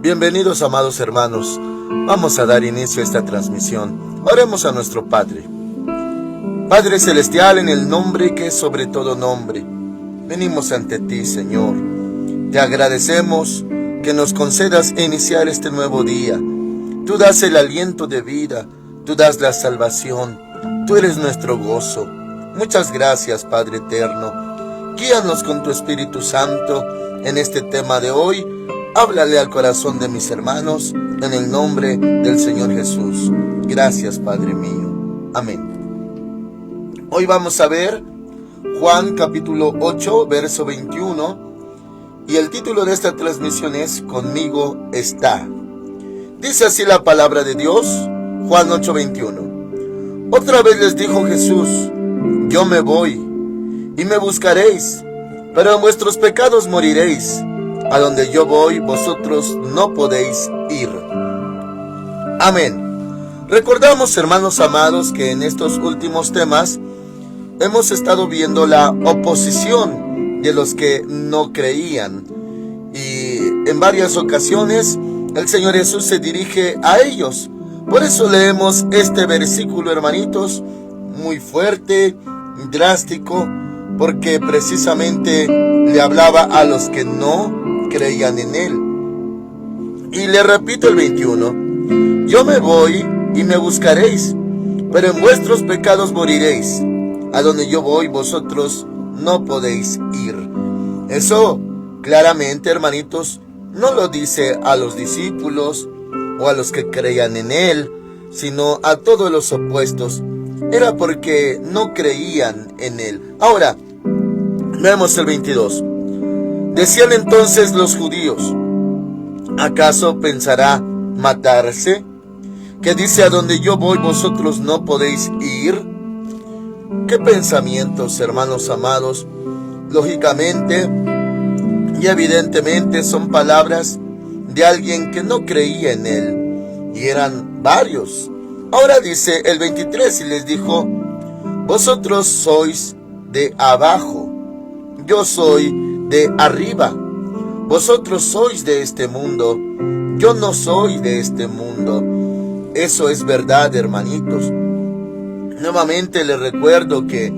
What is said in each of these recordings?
Bienvenidos, amados hermanos. Vamos a dar inicio a esta transmisión. Oremos a nuestro Padre. Padre Celestial, en el nombre que es sobre todo nombre, venimos ante ti, Señor. Te agradecemos que nos concedas iniciar este nuevo día. Tú das el aliento de vida, tú das la salvación, tú eres nuestro gozo. Muchas gracias, Padre eterno. Guíanos con tu Espíritu Santo en este tema de hoy. Háblale al corazón de mis hermanos, en el nombre del Señor Jesús. Gracias, Padre mío. Amén. Hoy vamos a ver Juan capítulo 8, verso 21. Y el título de esta transmisión es Conmigo está. Dice así la palabra de Dios, Juan 8, 21. Otra vez les dijo Jesús: yo me voy, y me buscaréis, pero en vuestros pecados moriréis. A donde yo voy, vosotros no podéis ir. Amén. Recordamos, hermanos amados, que en estos últimos temas hemos estado viendo la oposición de los que no creían. Y en varias ocasiones el Señor Jesús se dirige a ellos. Por eso leemos este versículo, hermanitos, muy fuerte, drástico, porque precisamente le hablaba a los que no creían en él. Y le repito el 21. Yo me voy y me buscaréis, pero en vuestros pecados moriréis. A donde yo voy, vosotros no podéis ir. Eso claramente, hermanitos, no lo dice a los discípulos o a los que creían en él, sino a todos los opuestos. Era porque no creían en él. Ahora, veamos el 22. Decían entonces los judíos: ¿acaso pensará matarse? Que dice: a donde yo voy vosotros no podéis ir. ¿Qué pensamientos, hermanos amados? Lógicamente y evidentemente son palabras de alguien que no creía en él, y eran varios. Ahora dice el 23, y les dijo: vosotros sois de abajo, yo soy de arriba. Vosotros sois de este mundo, yo no soy de este mundo. Eso es verdad, hermanitos. Nuevamente les recuerdo que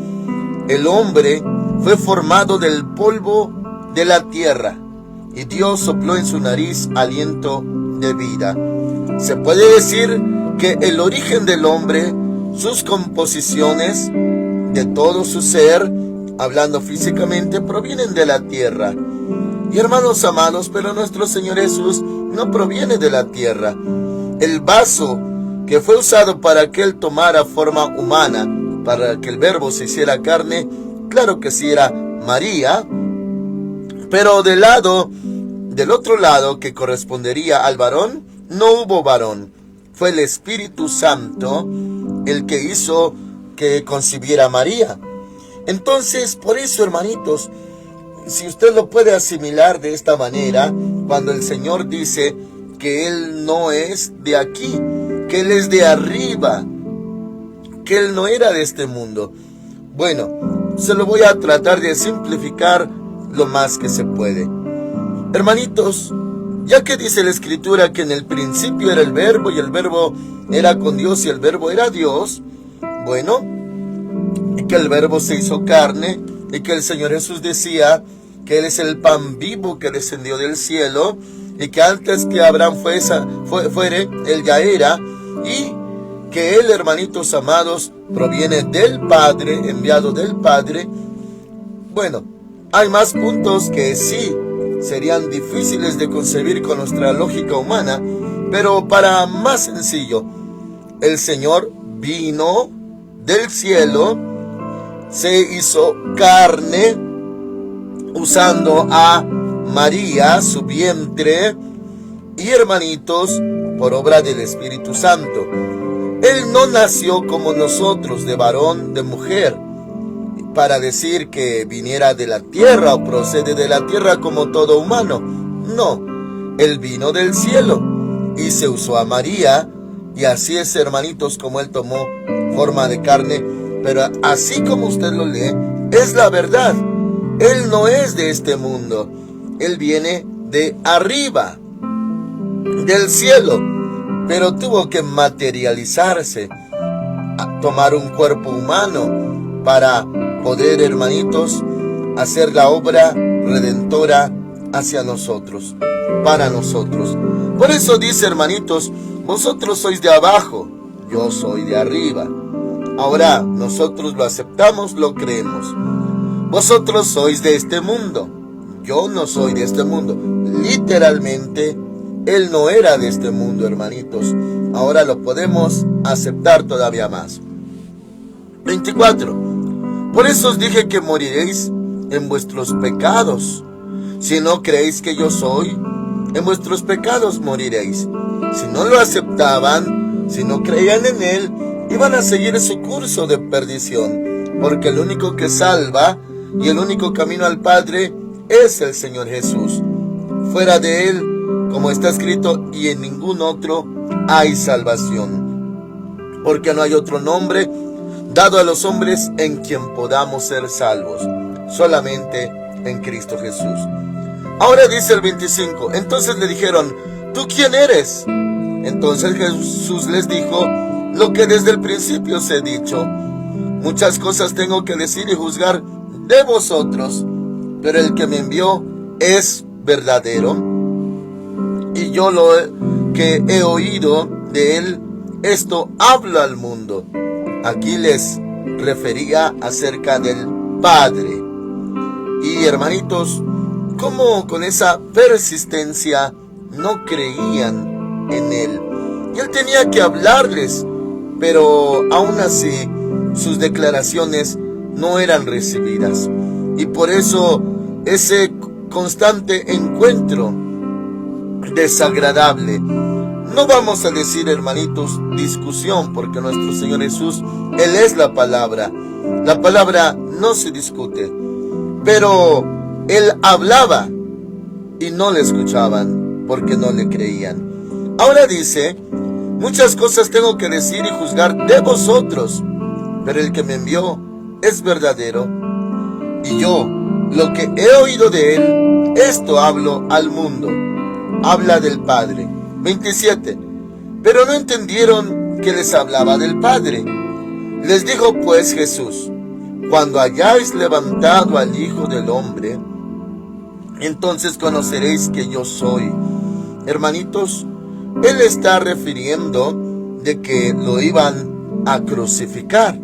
el hombre fue formado del polvo de la tierra, y Dios sopló en su nariz aliento de vida. Se puede decir que el origen del hombre, sus composiciones, de todo su ser, hablando físicamente, provienen de la tierra. Y hermanos amados, pero nuestro Señor Jesús no proviene de la tierra. El vaso que fue usado para que Él tomara forma humana, para que el Verbo se hiciera carne, claro que sí era María, pero del otro lado, que correspondería al varón, no hubo varón. Fue el Espíritu Santo el que hizo que concibiera a María. Entonces, por eso, hermanitos, si usted lo puede asimilar de esta manera, cuando el Señor dice que Él no es de aquí, que Él es de arriba, que Él no era de este mundo. Bueno, se lo voy a tratar de simplificar lo más que se puede. Hermanitos, ya que dice la Escritura que en el principio era el Verbo, y el Verbo era con Dios, y el Verbo era Dios, bueno, y que el Verbo se hizo carne, y que el Señor Jesús decía que Él es el pan vivo que descendió del cielo, y que antes que Abraham fuere, Él ya era, y que Él, hermanitos amados, proviene del Padre, enviado del Padre. Bueno, hay más puntos que sí serían difíciles de concebir con nuestra lógica humana, pero para más sencillo, el Señor vino del cielo, se hizo carne, usando a María, su vientre, y hermanitos, por obra del Espíritu Santo. Él no nació como nosotros, de varón, de mujer, para decir que viniera de la tierra o procede de la tierra como todo humano. No, Él vino del cielo y se usó a María, y así es, hermanitos, como Él tomó forma de carne. Pero así como usted lo lee, es la verdad. Él no es de este mundo, Él viene de arriba. del cielo, pero tuvo que materializarse, tomar un cuerpo humano para poder, hermanitos, hacer la obra redentora hacia nosotros, para nosotros. Por eso dice, hermanitos, vosotros sois de abajo, yo soy de arriba. Ahora nosotros lo aceptamos, lo creemos. Vosotros sois de este mundo, yo no soy de este mundo. Literalmente, él no era de este mundo, hermanitos. Ahora lo podemos aceptar todavía más. 24. Por eso os dije que moriréis en vuestros pecados. Si no creéis que yo soy, en vuestros pecados moriréis. Si no lo aceptaban, si no creían en él, iban a seguir su curso de perdición. Porque el único que salva y el único camino al Padre es el Señor Jesús. Fuera de él, como está escrito, y en ningún otro hay salvación. Porque no hay otro nombre dado a los hombres en quien podamos ser salvos, solamente en Cristo Jesús. Ahora dice el 25, entonces le dijeron, ¿tú quién eres? Entonces Jesús les dijo, lo que desde el principio os he dicho. Muchas cosas tengo que decir y juzgar de vosotros, pero el que me envió es verdadero, y yo lo que he oído de él, esto hablo al mundo. Aquí les refería acerca del Padre. Y hermanitos, ¿cómo con esa persistencia no creían en él? Y él tenía que hablarles, pero aún así sus declaraciones no eran recibidas. Y por eso ese constante encuentro desagradable. No vamos a decir, hermanitos, discusión, porque nuestro Señor Jesús, Él es la palabra. La palabra no se discute. Pero Él hablaba y no le escuchaban, porque no le creían. Ahora dice, muchas cosas tengo que decir y juzgar de vosotros, pero el que me envió es verdadero, y yo, lo que he oído de él, esto hablo al mundo. Habla del Padre. 27. Pero no entendieron que les hablaba del Padre. Les dijo pues Jesús, cuando hayáis levantado al Hijo del Hombre, entonces conoceréis que yo soy. Hermanitos, Él está refiriendo de que lo iban a crucificar.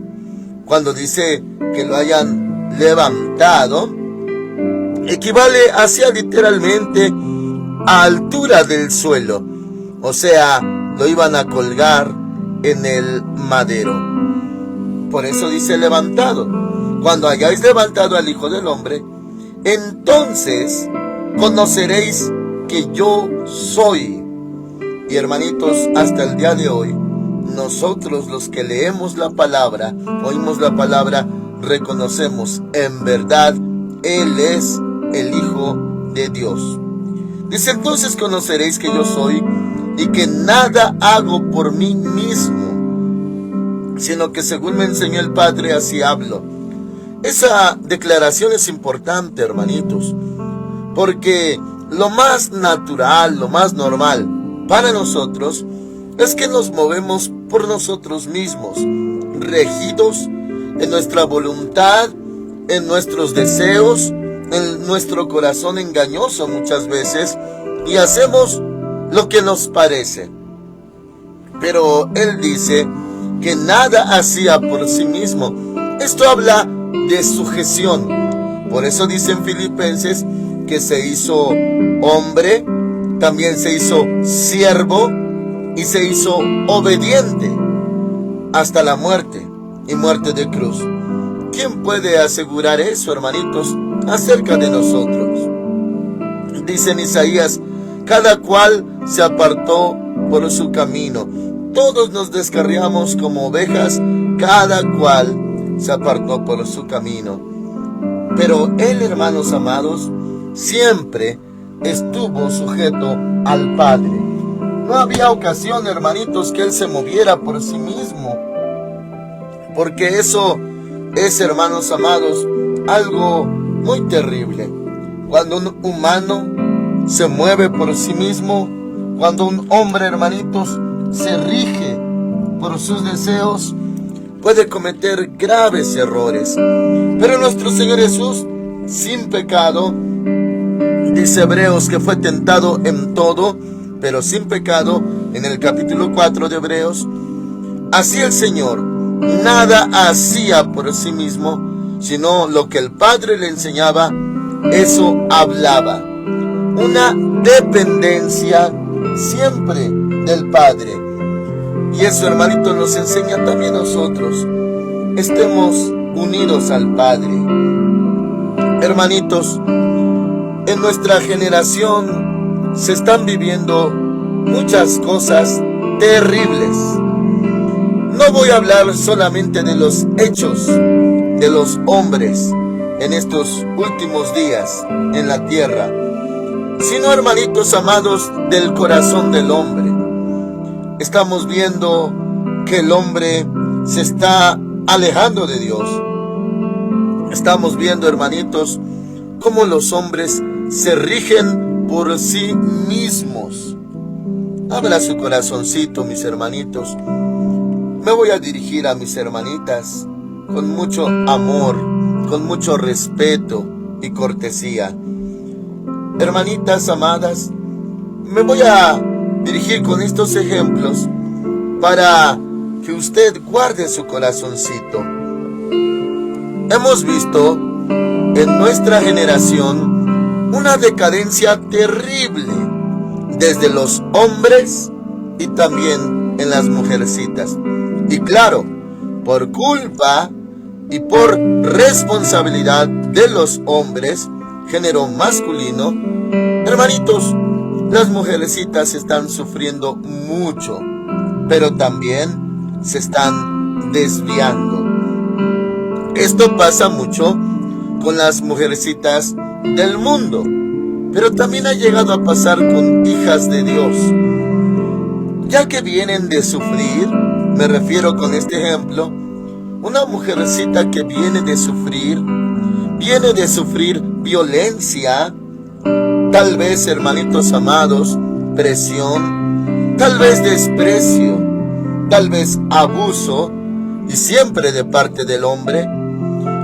Cuando dice que lo hayan levantado, equivale hacia literalmente a altura del suelo. O sea, lo iban a colgar en el madero. Por eso dice levantado. Cuando hayáis levantado al Hijo del Hombre, entonces conoceréis que yo soy. Y hermanitos, hasta el día de hoy, nosotros los que leemos la palabra, oímos la palabra, reconocemos en verdad, Él es el Hijo de Dios. Dice, entonces conoceréis que yo soy y que nada hago por mí mismo, sino que según me enseñó el Padre, así hablo. Esa declaración es importante, hermanitos, porque lo más natural, lo más normal para nosotros es que nos movemos por nosotros mismos, regidos en nuestra voluntad, en nuestros deseos, en nuestro corazón engañoso muchas veces, y hacemos lo que nos parece. Pero Él dice que nada hacía por sí mismo. Esto habla de sujeción. Por eso dice en Filipenses que se hizo hombre, también se hizo siervo y se hizo obediente hasta la muerte y muerte de cruz. ¿Quién puede asegurar eso, hermanitos, acerca de nosotros? Dice en Isaías, cada cual se apartó por su camino. Todos nos descarriamos como ovejas, cada cual se apartó por su camino. Pero Él, hermanos amados, siempre estuvo sujeto al Padre. No había ocasión, hermanitos, que Él se moviera por sí mismo. Porque eso es, hermanos amados, algo muy terrible. Cuando un humano se mueve por sí mismo, Cuando un hombre, hermanitos, se rige por sus deseos, puede cometer graves errores. Pero nuestro Señor Jesús, sin pecado, dice Hebreos que fue tentado en todo, pero sin pecado, en el capítulo 4 de Hebreos. Así el Señor nada hacía por sí mismo, sino lo que el Padre le enseñaba, eso hablaba. Una dependencia siempre del Padre. Y eso, hermanitos, nos enseña también a nosotros. Estemos unidos al Padre. Hermanitos, en nuestra generación se están viviendo muchas cosas terribles. No voy a hablar solamente de los hechos de los hombres en estos últimos días en la tierra, sino, hermanitos amados, del corazón del hombre. Estamos viendo que el hombre se está alejando de Dios. Estamos viendo, hermanitos, cómo los hombres se rigen por sí mismos. Abra su corazoncito, mis hermanitos. Me voy a dirigir a mis hermanitas con mucho amor, con mucho respeto y cortesía. Hermanitas amadas, me voy a dirigir con estos ejemplos para que usted guarde su corazoncito. Hemos visto en nuestra generación una decadencia terrible, desde los hombres y también en las mujercitas. Y claro, por culpa y por responsabilidad de los hombres, género masculino, hermanitos, las mujercitas están sufriendo mucho, pero también se están desviando. Esto pasa mucho con las mujercitas del mundo, pero también ha llegado a pasar con hijas de Dios, ya que vienen de sufrir. Me refiero con este ejemplo, una mujercita que viene de sufrir violencia, tal vez, hermanitos amados, presión, tal vez desprecio, tal vez abuso, y siempre de parte del hombre.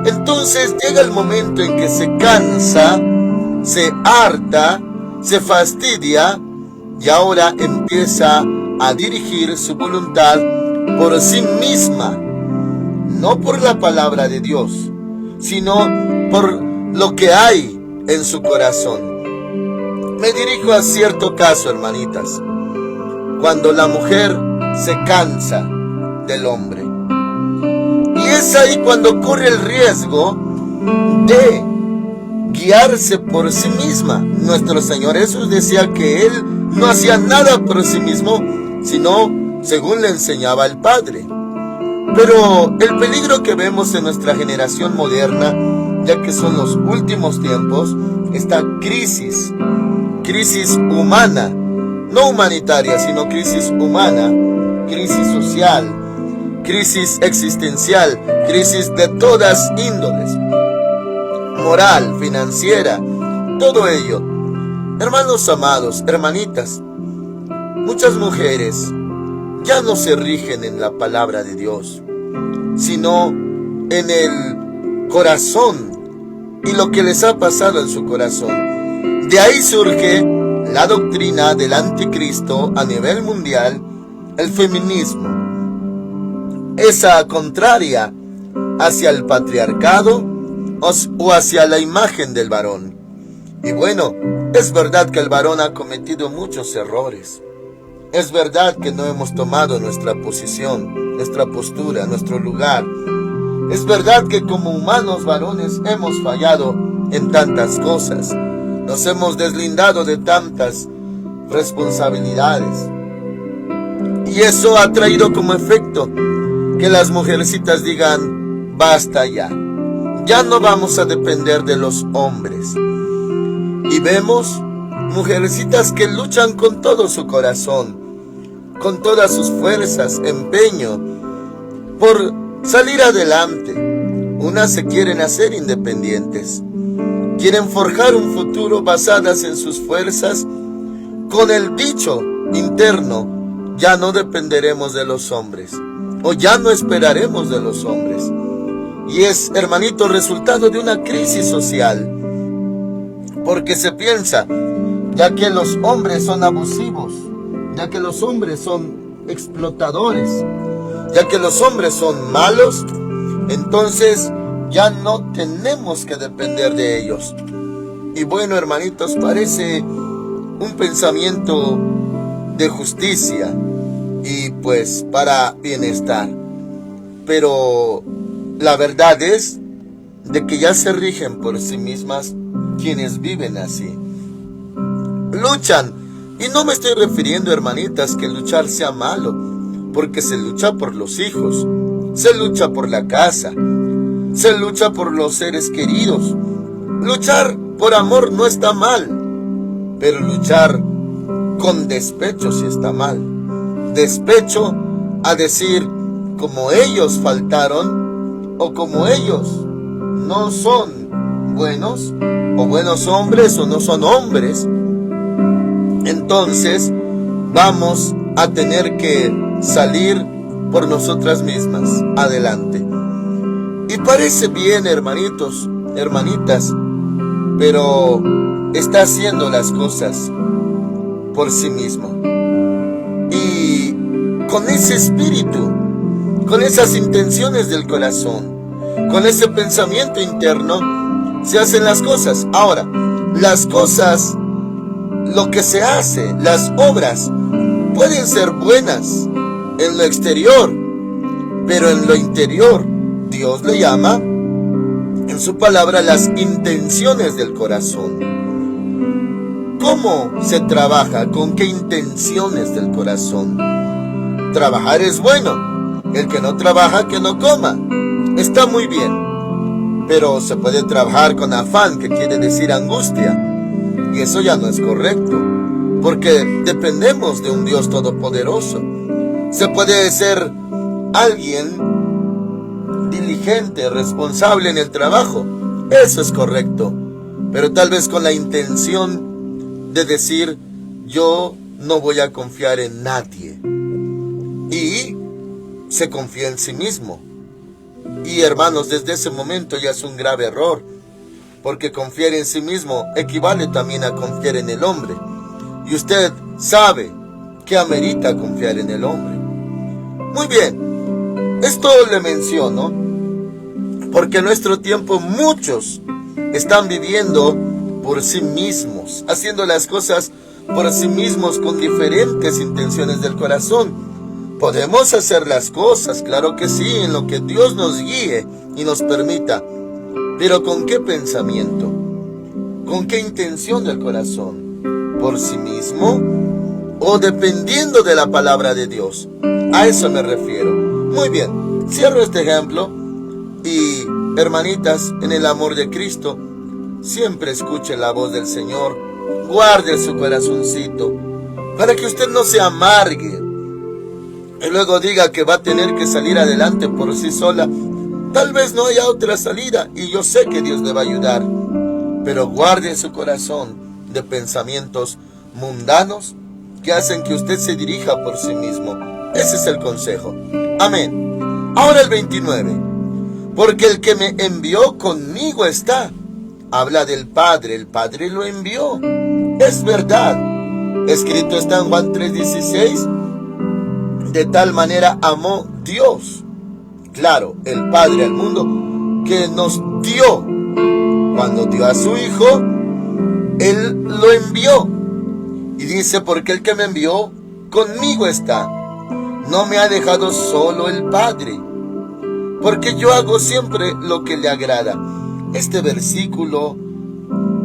Entonces llega el momento en que se cansa, se harta, se fastidia, y ahora empieza a dirigir su voluntad por sí misma, no por la palabra de Dios, sino por lo que hay en su corazón. Me dirijo a cierto caso, hermanitas, cuando la mujer se cansa del hombre. Y es ahí cuando corre el riesgo de guiarse por sí misma. Nuestro Señor Jesús decía que Él no hacía nada por sí mismo, sino según le enseñaba el Padre. Pero el peligro que vemos en nuestra generación moderna, ya que son los últimos tiempos, esta crisis humana, no humanitaria, sino crisis humana, crisis social, crisis existencial, crisis de todas índoles, moral, financiera, todo ello. Hermanos amados, hermanitas, muchas mujeres ya no se rigen en la palabra de Dios, sino en el corazón y lo que les ha pasado en su corazón. De ahí surge la doctrina del anticristo a nivel mundial, el feminismo, esa contraria hacia el patriarcado o hacia la imagen del varón. Y bueno, es verdad que el varón ha cometido muchos errores. Es verdad que no hemos tomado nuestra posición, nuestra postura, nuestro lugar. Es verdad que como humanos varones hemos fallado en tantas cosas. Nos hemos deslindado de tantas responsabilidades. Y eso ha traído como efecto que las mujercitas digan, basta ya. Ya no vamos a depender de los hombres. Y vemos mujercitas que luchan con todo su corazón, con todas sus fuerzas, empeño, por salir adelante. Unas se quieren hacer independientes, quieren forjar un futuro basadas en sus fuerzas, con el dicho interno, ya no dependeremos de los hombres, o ya no esperaremos de los hombres. Y es, hermanito, resultado de una crisis social, porque se piensa, ya que los hombres son abusivos, ya que los hombres son explotadores, ya que los hombres son malos, entonces ya no tenemos que depender de ellos. Y bueno, hermanitos, parece un pensamiento de justicia y pues para bienestar, pero la verdad es de que ya se rigen por sí mismas quienes viven así. Luchan, y no me estoy refiriendo, hermanitas, que luchar sea malo, porque se lucha por los hijos, se lucha por la casa, se lucha por los seres queridos. Luchar por amor no está mal, pero luchar con despecho sí está mal. Despecho a decir, como ellos faltaron, o como ellos no son buenos, o buenos hombres, o no son hombres, entonces vamos a tener que salir por nosotras mismas adelante. Y parece bien, hermanitos, hermanitas, pero está haciendo las cosas por sí mismo. Y con ese espíritu, con esas intenciones del corazón, con ese pensamiento interno, se hacen las cosas. Ahora, las cosas, lo que se hace, las obras, pueden ser buenas en lo exterior, pero en lo interior, Dios le llama en su palabra las intenciones del corazón. ¿Cómo se trabaja? ¿Con qué intenciones del corazón? Trabajar es bueno. El que no trabaja, que no coma. Está muy bien. Pero se puede trabajar con afán, que quiere decir angustia. Y eso ya no es correcto, porque dependemos de un Dios todopoderoso. Se puede ser alguien diligente, responsable en el trabajo. Eso es correcto. Pero tal vez con la intención de decir, yo no voy a confiar en nadie. Y se confía en sí mismo. Y hermanos, desde ese momento ya es un grave error, porque confiar en sí mismo equivale también a confiar en el hombre. Y usted sabe que amerita confiar en el hombre. Muy bien, esto le menciono porque en nuestro tiempo muchos están viviendo por sí mismos, haciendo las cosas por sí mismos con diferentes intenciones del corazón. Podemos hacer las cosas, claro que sí, en lo que Dios nos guíe y nos permita. Pero ¿con qué pensamiento? ¿Con qué intención del corazón? ¿Por sí mismo? ¿O dependiendo de la palabra de Dios? A eso me refiero. Muy bien, cierro este ejemplo. Y hermanitas, en el amor de Cristo, siempre escuche la voz del Señor. Guarde su corazoncito, para que usted no se amargue y luego diga que va a tener que salir adelante por sí sola. Tal vez no haya otra salida, y yo sé que Dios le va a ayudar, pero guarde su corazón de pensamientos mundanos que hacen que usted se dirija por sí mismo. Ese es el consejo. Amén. Ahora el 29. Porque el que me envió conmigo está. Habla del Padre, el Padre lo envió. Es verdad. Escrito está en Juan 3:16. De tal manera amó Dios, claro, el Padre al mundo, que nos dio. Cuando dio a su Hijo, Él lo envió. Y dice, porque el que me envió conmigo está. No me ha dejado solo el Padre, porque yo hago siempre lo que le agrada. Este versículo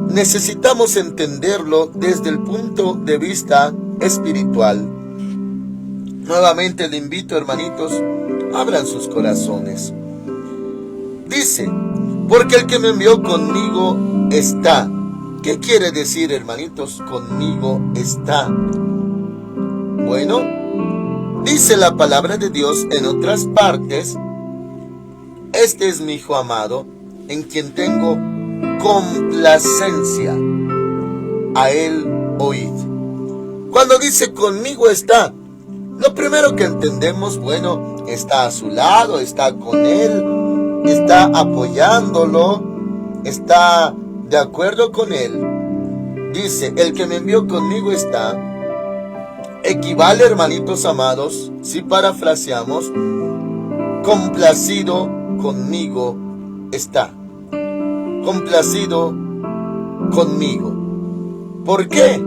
necesitamos entenderlo desde el punto de vista espiritual. Nuevamente le invito, hermanitos, abran sus corazones. Dice, porque el que me envió conmigo está. ¿Qué quiere decir, hermanitos, conmigo está? Bueno, dice la palabra de Dios en otras partes, este es mi Hijo amado, en quien tengo complacencia. A él oíd. Cuando dice conmigo está, lo primero que entendemos, bueno, está a su lado, está con él, está apoyándolo, está de acuerdo con él. Dice, el que me envió conmigo está, equivale, hermanitos amados, si parafraseamos, complacido conmigo está. Complacido conmigo. ¿Por qué?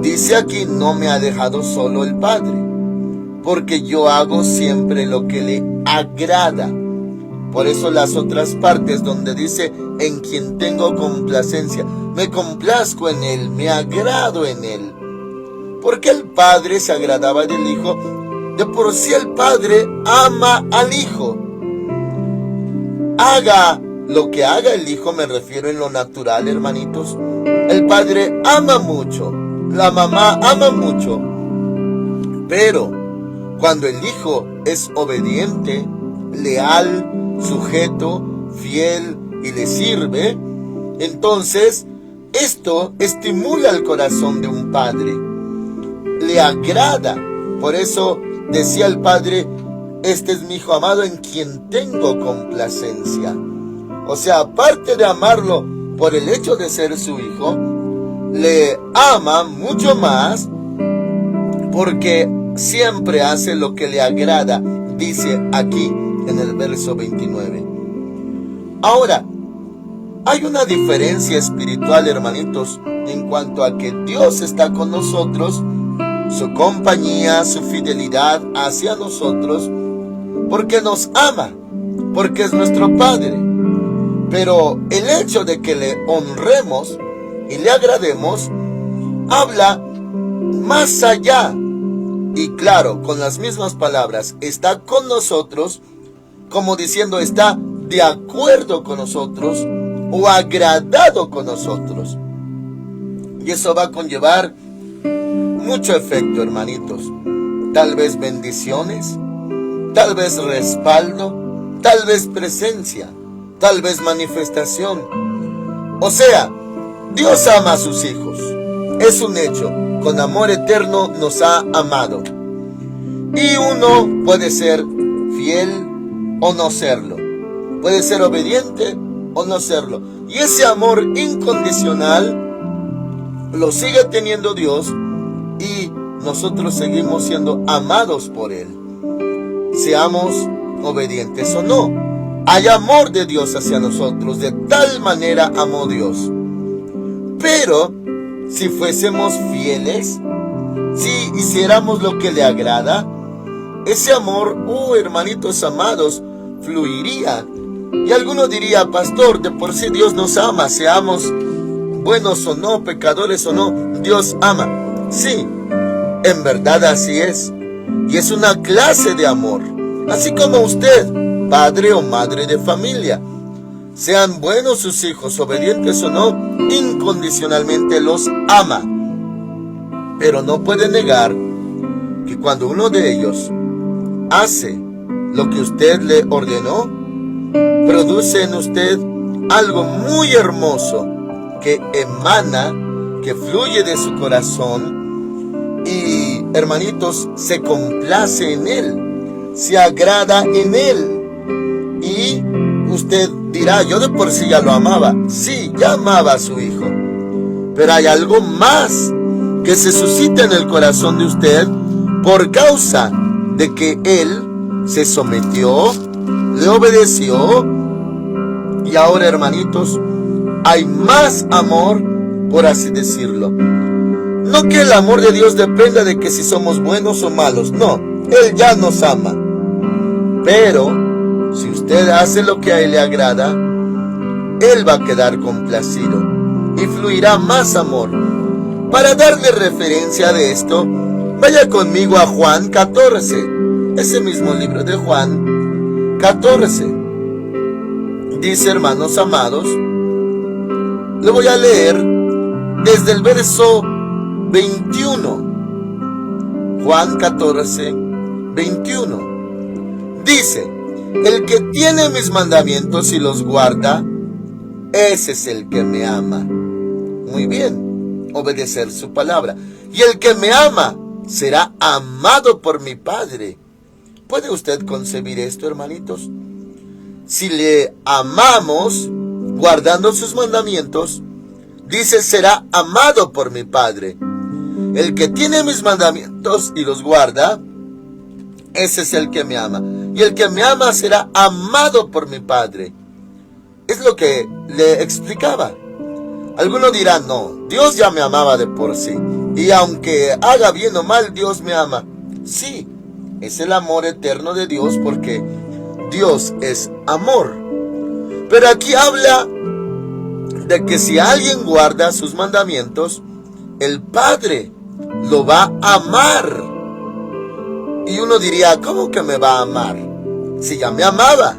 Dice aquí, no me ha dejado solo el Padre, porque yo hago siempre lo que le agrada. Por eso las otras partes donde dice, en quien tengo complacencia, me complazco en él, me agrado en él. Porque el Padre se agradaba del Hijo. De por sí el Padre ama al Hijo. Haga lo que haga el Hijo, me refiero en lo natural, hermanitos. El Padre ama mucho, la mamá ama mucho. Pero cuando el Hijo es obediente, leal, sujeto, fiel y le sirve, entonces esto estimula el corazón de un padre, le agrada. Por eso decía el Padre, este es mi Hijo amado en quien tengo complacencia. O sea, aparte de amarlo por el hecho de ser su Hijo, le ama mucho más porque siempre hace lo que le agrada, dice aquí en el verso 29. Ahora, hay una diferencia espiritual, hermanitos, en cuanto a que Dios está con nosotros, su compañía, su fidelidad hacia nosotros, porque nos ama, porque es nuestro Padre. Pero el hecho de que le honremos y le agrademos, habla más allá. Y claro, con las mismas palabras, está con nosotros, como diciendo, está de acuerdo con nosotros o agradado con nosotros. Y eso va a conllevar mucho efecto, hermanitos. Tal vez bendiciones, tal vez respaldo, tal vez presencia, tal vez manifestación. O sea, Dios ama a sus hijos. Es un hecho. Con amor eterno nos ha amado. Y uno puede ser fiel o no serlo. Puede ser obediente o no serlo. Y ese amor incondicional lo sigue teniendo Dios y nosotros seguimos siendo amados por Él. Seamos obedientes o no. Hay amor de Dios hacia nosotros. De tal manera amó Dios. Pero si fuésemos fieles, si hiciéramos lo que le agrada, ese amor, hermanitos amados, fluiría. Y alguno diría, pastor, de por sí Dios nos ama, seamos buenos o no, pecadores o no, Dios ama. Sí, en verdad así es. Y es una clase de amor. Así como usted, padre o madre de familia, sean buenos sus hijos, obedientes o no, incondicionalmente los ama. Pero no puede negar que cuando uno de ellos hace lo que usted le ordenó, produce en usted algo muy hermoso que emana, que fluye de su corazón y, hermanitos, se complace en él, se agrada en él. Y usted dirá, yo de por sí ya lo amaba. Sí, ya amaba a su hijo. Pero hay algo más que se suscita en el corazón de usted por causa de que él se sometió, le obedeció. Y ahora, hermanitos, hay más amor, por así decirlo. No que el amor de Dios dependa de que si somos buenos o malos. No, Él ya nos ama. Pero si usted hace lo que a Él le agrada, Él va a quedar complacido y fluirá más amor. Para darle referencia de esto, vaya conmigo a Juan 14, ese mismo libro de Juan 14. Dice, hermanos amados, le voy a leer desde el verso 21. Juan 14, 21. Dice, el que tiene mis mandamientos y los guarda, ese es el que me ama. Muy bien, obedecer su palabra. y el que me ama será amado por mi Padre. ¿Puede usted concebir esto, hermanitos? Si le amamos, guardando sus mandamientos, dice, será amado por mi Padre. El que tiene mis mandamientos y los guarda, ese es el que me ama. Y el que me ama será amado por mi Padre. Es lo que le explicaba. Algunos dirán, no, Dios ya me amaba de por sí. Y aunque haga bien o mal, Dios me ama. Sí, es el amor eterno de Dios porque Dios es amor. Pero aquí habla de que si alguien guarda sus mandamientos, el Padre lo va a amar. Y uno diría, ¿cómo que me va a amar? Si ya me amaba.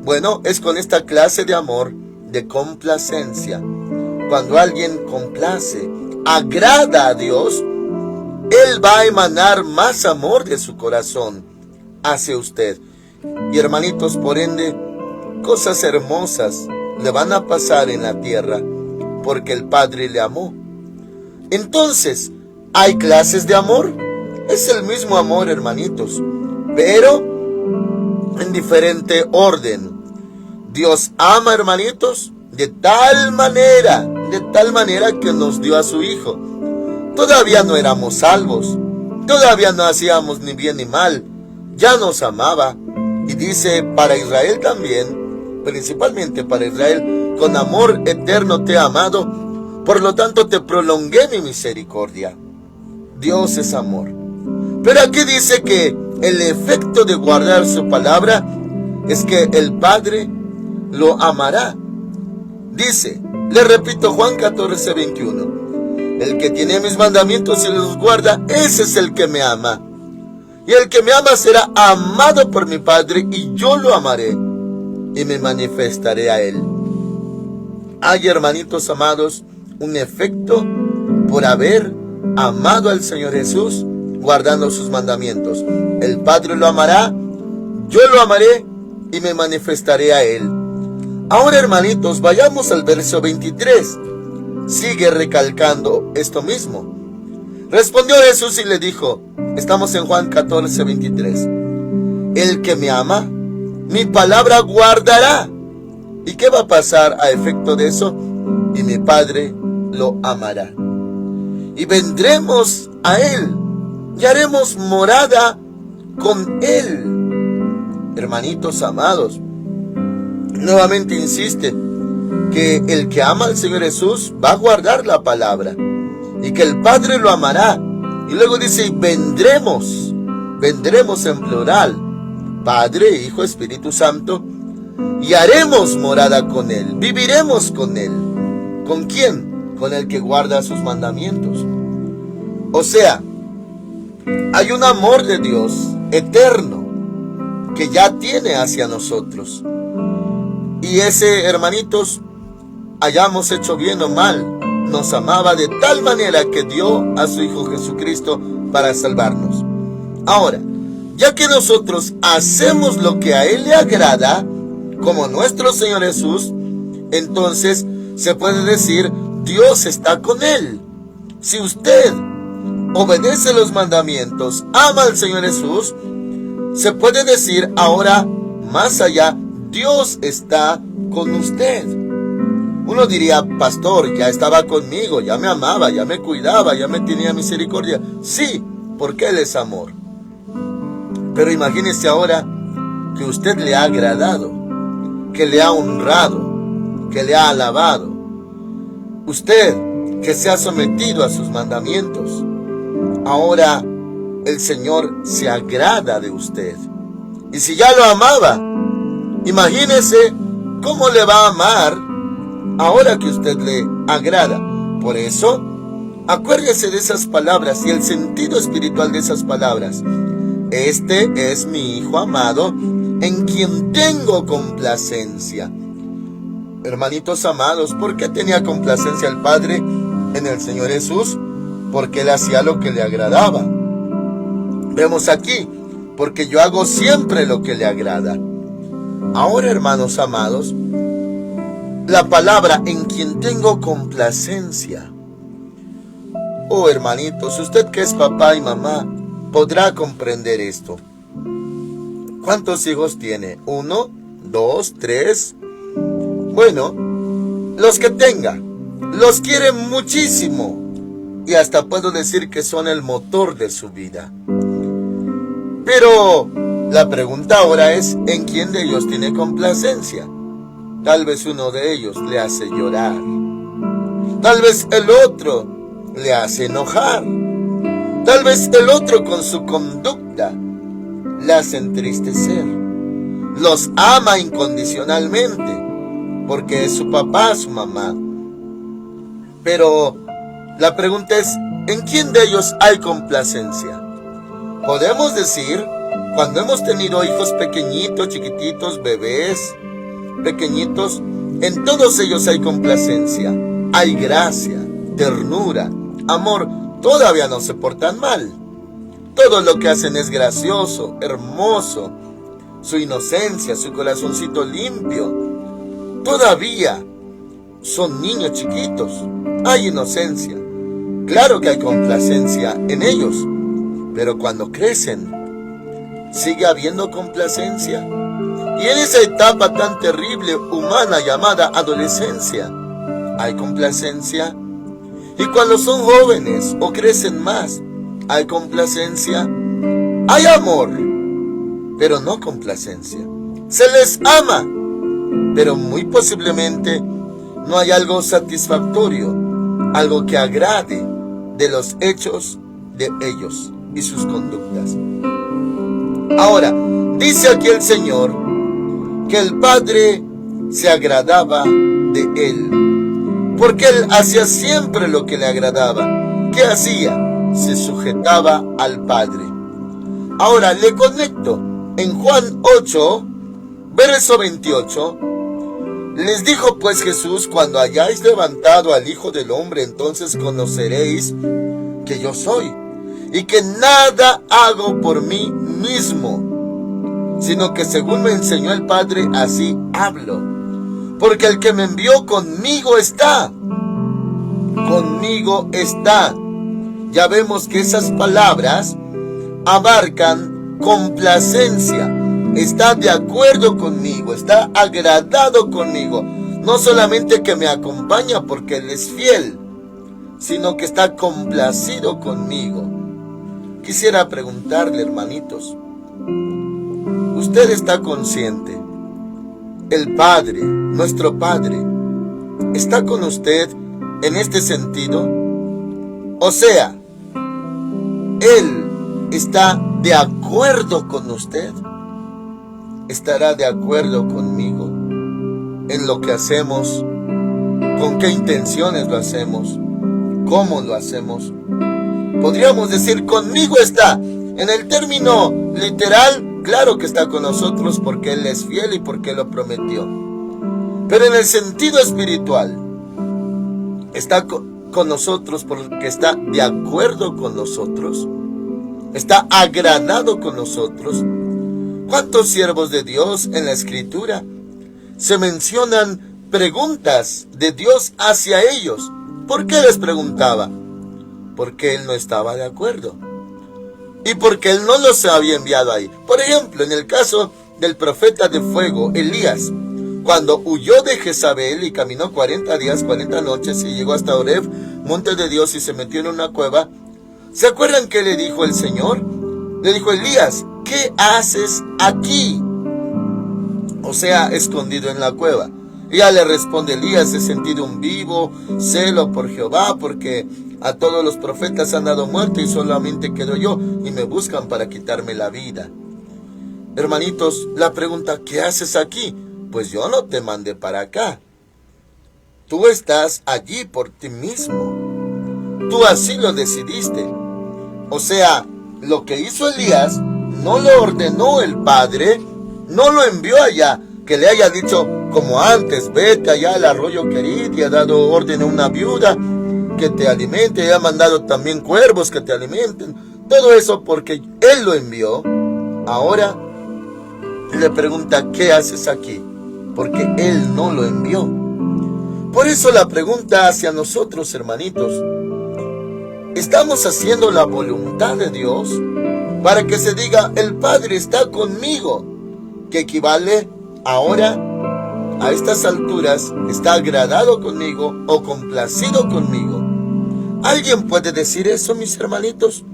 Bueno, es con esta clase de amor, de complacencia. Cuando alguien complace, agrada a Dios, Él va a emanar más amor de su corazón hacia usted. Y hermanitos, por ende, cosas hermosas le van a pasar en la tierra, porque el Padre le amó. Entonces, ¿hay clases de amor? Es el mismo amor, hermanitos, pero en diferente orden. Dios ama, hermanitos, de tal manera que nos dio a su Hijo. Todavía no éramos salvos, todavía no hacíamos ni bien ni mal, ya nos amaba. Y dice, para Israel también, principalmente para Israel, con amor eterno te he amado, por lo tanto te prolongué mi misericordia. Dios es amor. Pero aquí dice que el efecto de guardar su palabra es que el Padre lo amará. Dice, le repito, Juan 14:21, el que tiene mis mandamientos y los guarda, ese es el que me ama. Y el que me ama será amado por mi Padre, y yo lo amaré y me manifestaré a él. Hay, hermanitos amados, un efecto por haber amado al Señor Jesús, guardando sus mandamientos. El Padre lo amará, yo lo amaré y me manifestaré a él. Ahora, hermanitos, vayamos al verso 23. Sigue recalcando esto mismo. Respondió Jesús y le dijo, estamos en Juan 14:23, el que me ama, mi palabra guardará. ¿Y qué va a pasar a efecto de eso? Y mi Padre lo amará. Y vendremos a él y haremos morada con él. Hermanitos amados, nuevamente insiste que el que ama al Señor Jesús va a guardar la palabra y que el Padre lo amará. Y luego dice, vendremos en plural, Padre, Hijo, Espíritu Santo, y haremos morada con él, viviremos con él. ¿Con quién? Con el que guarda sus mandamientos. O sea, hay un amor de Dios eterno que ya tiene hacia nosotros. Y ese, hermanitos, hayamos hecho bien o mal, nos amaba de tal manera que dio a su Hijo Jesucristo para salvarnos. Ahora, ya que nosotros hacemos lo que a Él le agrada, como nuestro Señor Jesús, entonces se puede decir, Dios está con Él. Si usted obedece los mandamientos, ama al Señor Jesús, se puede decir ahora, más allá, Dios está con usted. Uno diría, pastor, ya estaba conmigo, ya me amaba, ya me cuidaba, ya me tenía misericordia. Sí, porque Él es amor. Pero imagínese ahora que usted le ha agradado, que le ha honrado, que le ha alabado. Usted que se ha sometido a sus mandamientos. Ahora el Señor se agrada de usted. Y si ya lo amaba, imagínese cómo le va a amar ahora que usted le agrada. Por eso, acuérdese de esas palabras y el sentido espiritual de esas palabras. Este es mi Hijo amado, en quien tengo complacencia. Hermanitos amados, ¿por qué tenía complacencia el Padre en el Señor Jesús? Porque Él hacía lo que le agradaba. Vemos aquí, porque yo hago siempre lo que le agrada. Ahora, hermanos amados, la palabra en quien tengo complacencia. Oh, hermanitos, usted que es papá y mamá podrá comprender esto. ¿Cuántos hijos tiene? ¿1, 2, 3? Bueno, los que tenga, los quiere muchísimo. Y hasta puedo decir que son el motor de su vida. Pero la pregunta ahora es, ¿en quién de ellos tiene complacencia? Tal vez uno de ellos le hace llorar. Tal vez el otro le hace enojar. Tal vez el otro con su conducta le hace entristecer. Los ama incondicionalmente porque es su papá, su mamá. Pero la pregunta es, ¿en quién de ellos hay complacencia? Podemos decir, cuando hemos tenido hijos pequeñitos, chiquititos, bebés, pequeñitos, en todos ellos hay complacencia, hay gracia, ternura, amor. Todavía no se portan mal. Todo lo que hacen es gracioso, hermoso. Su inocencia, su corazoncito limpio. Todavía son niños chiquitos. Hay inocencia. Claro que hay complacencia en ellos. Pero cuando crecen, ¿sigue habiendo complacencia? Y en esa etapa tan terrible, humana, llamada adolescencia, ¿hay complacencia? Y cuando son jóvenes o crecen más, ¿hay complacencia? Hay amor, pero no complacencia. Se les ama, pero muy posiblemente no hay algo satisfactorio, algo que agrade de los hechos de ellos y sus conductas. Ahora, dice aquí el Señor que el Padre se agradaba de él, porque él hacía siempre lo que le agradaba. ¿Qué hacía? Se sujetaba al Padre. Ahora le conecto. En Juan 8, verso 28, les dijo pues Jesús: cuando hayáis levantado al Hijo del Hombre, entonces conoceréis que yo soy, y que nada hago por mí mismo, sino que según me enseñó el Padre, así hablo. Porque el que me envió conmigo está. Conmigo está. Ya vemos que esas palabras abarcan complacencia. Está de acuerdo conmigo, está agradado conmigo. No solamente que me acompaña porque Él es fiel, sino que está complacido conmigo. Quisiera preguntarle, hermanitos, ¿usted está consciente? El Padre, nuestro Padre, ¿está con usted en este sentido? O sea, Él está de acuerdo con usted. ¿Estará de acuerdo conmigo en lo que hacemos? ¿Con qué intenciones lo hacemos? ¿Cómo lo hacemos? Podríamos decir, conmigo está. En el término literal, claro que está con nosotros porque Él es fiel y porque lo prometió. Pero en el sentido espiritual, está con nosotros porque está de acuerdo con nosotros. Está agradado con nosotros. ¿Cuántos siervos de Dios en la Escritura se mencionan preguntas de Dios hacia ellos? ¿Por qué les preguntaba? Porque Él no estaba de acuerdo. Y porque Él no los había enviado ahí. Por ejemplo, en el caso del profeta de fuego, Elías, cuando huyó de Jezabel y caminó 40 días, 40 noches y llegó hasta Horeb, monte de Dios, y se metió en una cueva. ¿Se acuerdan qué le dijo el Señor? Le dijo: Elías, ¿qué haces aquí? O sea, escondido en la cueva. Y ya le responde Elías: he sentido un vivo celo por Jehová, porque a todos los profetas han dado muerte y solamente quedo yo, y me buscan para quitarme la vida. Hermanitos, la pregunta: ¿qué haces aquí? Pues yo no te mandé para acá. Tú estás allí por ti mismo. Tú así lo decidiste. O sea, lo que hizo Elías no lo ordenó el Padre, no lo envió allá, que le haya dicho como antes: vete allá al arroyo Querit, y ha dado orden a una viuda que te alimente, y ha mandado también cuervos que te alimenten. Todo eso porque Él lo envió. Ahora le pregunta: ¿qué haces aquí? Porque Él no lo envió. Por eso la pregunta hacia nosotros, hermanitos: estamos haciendo la voluntad de Dios para que se diga, el Padre está conmigo, que equivale ahora, a estas alturas, está agradado conmigo o complacido conmigo. ¿Alguien puede decir eso, mis hermanitos?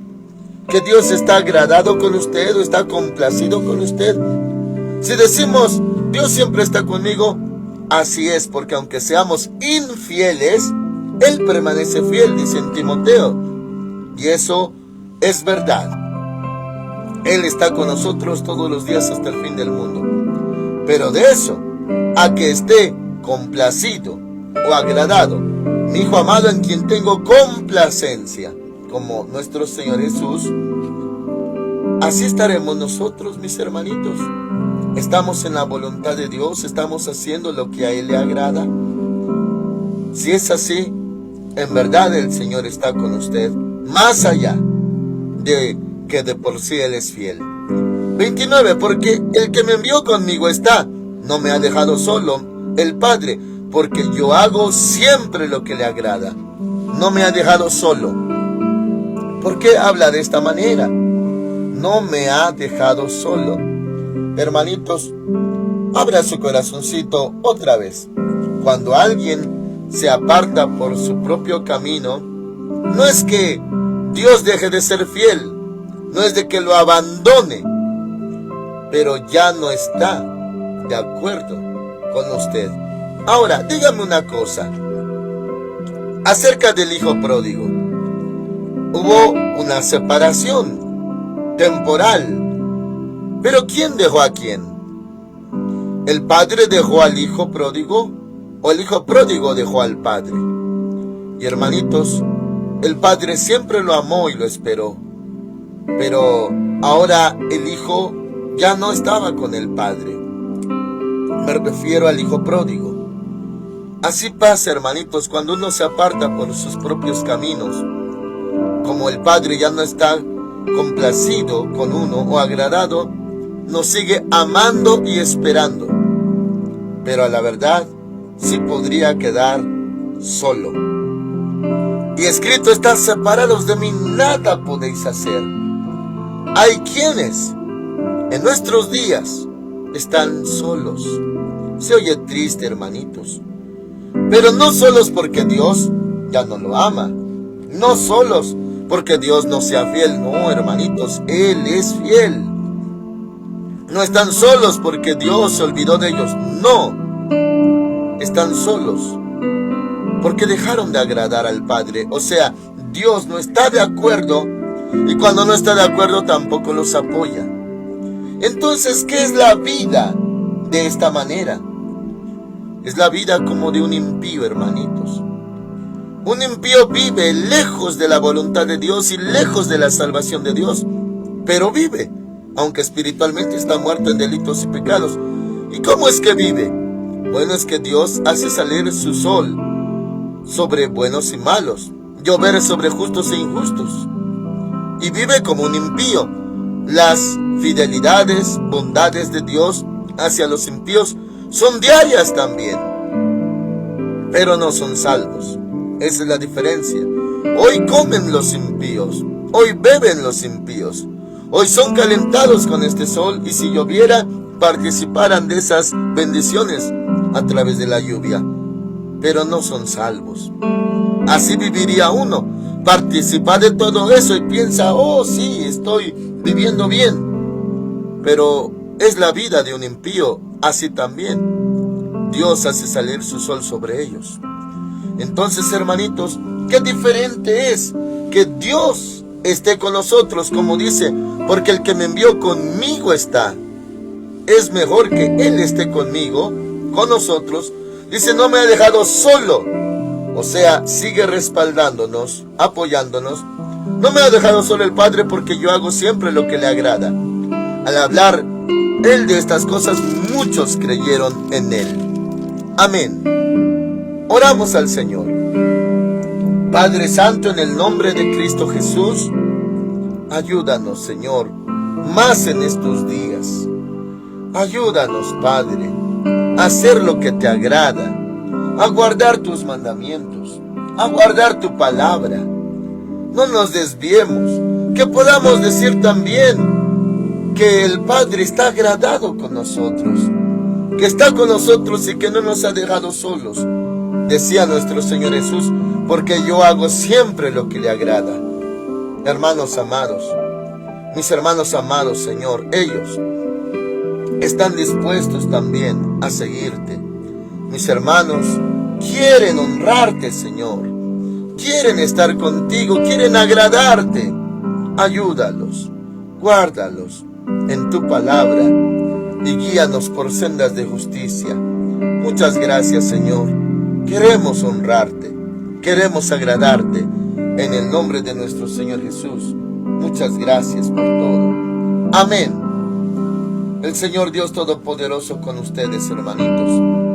¿Que Dios está agradado con usted o está complacido con usted? Si decimos, Dios siempre está conmigo, así es, porque aunque seamos infieles, Él permanece fiel, dice en Timoteo. Y eso es verdad. Él está con nosotros todos los días hasta el fin del mundo. Pero de eso, a que esté complacido o agradado, mi Hijo amado en quien tengo complacencia, como nuestro Señor Jesús, así estaremos nosotros, mis hermanitos. Estamos en la voluntad de Dios, estamos haciendo lo que a Él le agrada. Si es así, en verdad el Señor está con usted, más allá de que de por sí Él es fiel. 29. Porque el que me envió conmigo está, no me ha dejado solo el Padre, porque yo hago siempre lo que le agrada. No me ha dejado solo. ¿Por qué habla de esta manera? No me ha dejado solo. Hermanitos, abra su corazoncito otra vez. Cuando alguien se aparta por su propio camino, no es que Dios deje de ser fiel, no es de que lo abandone, pero ya no está de acuerdo con usted. Ahora, dígame una cosa acerca del hijo pródigo. Hubo una separación temporal, pero ¿quién dejó a quién? ¿El padre dejó al hijo pródigo o el hijo pródigo dejó al padre? Y hermanitos, el padre siempre lo amó y lo esperó, pero ahora el hijo ya no estaba con el padre. Me refiero al hijo pródigo. Así pasa, hermanitos, cuando uno se aparta por sus propios caminos. Como el padre ya no está complacido con uno o agradado, nos sigue amando y esperando. Pero a la verdad, sí podría quedar solo. Y escrito está, separados de mí nada podéis hacer. Hay quienes en nuestros días están solos. Se oye triste, hermanitos. Pero no solos porque Dios ya no lo ama. No solos porque Dios no sea fiel. No, hermanitos, Él es fiel. No están solos porque Dios se olvidó de ellos. No. Están solos porque dejaron de agradar al Padre. O sea, Dios no está de acuerdo. Y cuando no está de acuerdo tampoco los apoya. Entonces, ¿qué es la vida de esta manera? Es la vida como de un impío, hermanitos. Un impío vive lejos de la voluntad de Dios y lejos de la salvación de Dios. Pero vive, aunque espiritualmente está muerto en delitos y pecados. ¿Y cómo es que vive? Bueno, es que Dios hace salir su sol sobre buenos y malos, llover sobre justos e injustos. Y vive como un impío. Las fidelidades, bondades de Dios hacia los impíos son diarias también, pero no son salvos. Esa es la diferencia. Hoy comen los impíos, hoy beben los impíos, hoy son calentados con este sol, y si lloviera participaran de esas bendiciones a través de la lluvia, pero no son salvos. Así viviría uno, participa de todo eso y piensa, oh sí, estoy viviendo bien, pero es la vida de un impío. Así también Dios hace salir su sol sobre ellos. Entonces, hermanitos, qué diferente es que Dios esté con nosotros, como dice, porque el que me envió conmigo está. Es mejor que Él esté conmigo, con nosotros. Dice, no me ha dejado solo. O sea, sigue respaldándonos, apoyándonos. No me ha dejado solo el Padre, porque yo hago siempre lo que le agrada. Al hablar Él de estas cosas, muchos creyeron en Él. Amén. Oramos al Señor. Padre Santo, en el nombre de Cristo Jesús, ayúdanos, Señor, más en estos días. Ayúdanos, Padre, a hacer lo que te agrada, a guardar tus mandamientos, a guardar tu palabra. no nos desviemos, que podamos decir también que el Padre está agradado con nosotros, que está con nosotros y que no nos ha dejado solos. Decía nuestro Señor Jesús, porque yo hago siempre lo que le agrada. Hermanos amados, mis hermanos amados, Señor, ellos están dispuestos también a seguirte. Mis hermanos quieren honrarte, Señor. Quieren estar contigo, quieren agradarte. Ayúdalos, guárdalos en tu palabra y guíanos por sendas de justicia. Muchas gracias, Señor. Queremos honrarte, queremos agradarte en el nombre de nuestro Señor Jesús. Muchas gracias por todo. Amén. El Señor Dios Todopoderoso con ustedes, hermanitos.